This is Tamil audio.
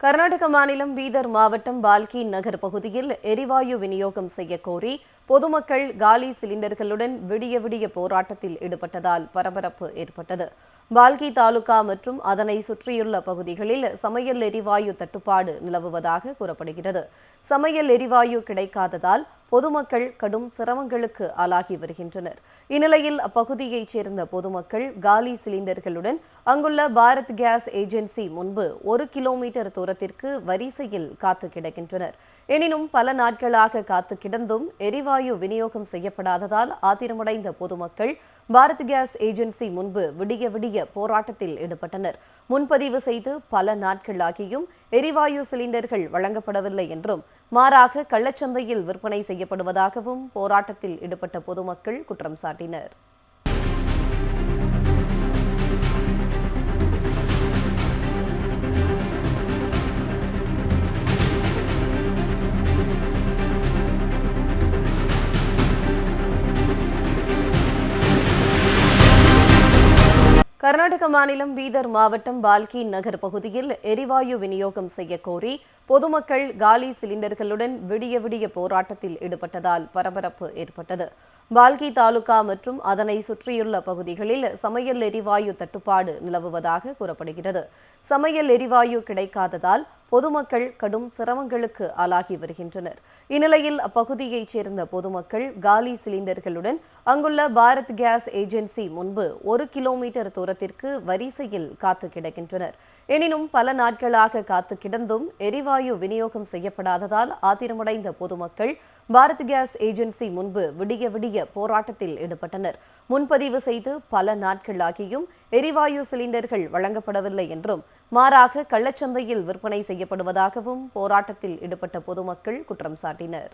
கர்நாடக மாநிலம் பீதர் மாவட்டம் பால்கி நகர் பகுதியில் எரிவாயு விநியோகம் செய்ய கோரி பொதுமக்கள் காலி சிலிண்டர்களுடன் விடிய விடிய போராட்டத்தில் ஈடுபட்டதால் பரபரப்பு ஏற்பட்டது. பால்கி தாலுகா மற்றும் அதனை சுற்றியுள்ள பகுதிகளில் சமையல் எரிவாயு தட்டுப்பாடு நிலவுவதாக கூறப்படுகிறது. சமையல் எரிவாயு கிடைக்காததால் பொதுமக்கள் கடும் சிரமங்களுக்கு ஆளாகி வருகின்றனர். இந்நிலையில் அப்பகுதியைச் சேர்ந்த பொதுமக்கள் காலி சிலிண்டர்களுடன் அங்குள்ள பாரத் கேஸ் ஏஜென்சி முன்பு 1 கிலோமீட்டர் தூரத்திற்கு வரிசையில் காத்து கிடக்கின்றனர். எனினும் பல நாட்களாக காத்து கிடந்தும் எரிவாயு விநியோகம் செய்யப்படாததால் ஆத்திரமடைந்த பொதுமக்கள் பாரத் கேஸ் ஏஜென்சி முன்பு விடிய விடிய போராட்டத்தில் ஈடுபட்டனர். முன்பதிவு செய்து பல நாட்களாகியும் எரிவாயு சிலிண்டர்கள் வழங்கப்படவில்லை என்றும் மாறாக கள்ளச்சந்தையில் விற்பனை செய்யப்படுவதாகவும் போராட்டத்தில் ஈடுபட்ட பொதுமக்கள் குற்றம் சாட்டினர். கர்நாடக மாநிலம் பீதர் மாவட்டம் பால்கி நகர் பகுதியில் எரிவாயு விநியோகம் செய்ய கோரி பொதுமக்கள் காலி சிலிண்டர்களுடன் விடிய விடிய போராட்டத்தில் ஈடுபட்டதால் பரபரப்பு ஏற்பட்டது. பால்கி தாலுகா மற்றும் அதனை சுற்றியுள்ள பகுதிகளில் சமையல் எரிவாயு தட்டுப்பாடு நிலவுவதாக கூறப்படுகிறது. சமையல் எரிவாயு கிடைக்காததால் பொதுமக்கள் கடும் சிரமங்களுக்கு ஆளாகி வருகின்றனர். இந்நிலையில் அப்பகுதியைச் சேர்ந்த பொதுமக்கள் காலி சிலிண்டர்களுடன் அங்குள்ள பாரத் கேஸ் ஏஜென்சி முன்பு 1 கிலோமீட்டர் தூரத்திற்கு வரிசையில் காத்து கிடக்கின்றனர். எனினும் பல நாட்களாக காத்து கிடந்தும் எரிவாயு விநியோகம் செய்யப்படாததால் ஆத்திரமடைந்த பொதுமக்கள் பாரத் கேஸ் ஏஜென்சி முன்பு விடிய விடிய போராட்டத்தில் ஈடுபட்டனர். முன்பதிவு செய்து பல நாட்களாகியும் எரிவாயு சிலிண்டர்கள் வழங்கப்படவில்லை என்றும் மாறாக கள்ளச்சந்தையில் விற்பனை செய்யப்படுவதாகவும் போராட்டத்தில் ஈடுபட்ட பொதுமக்கள் குற்றம் சாட்டினர்.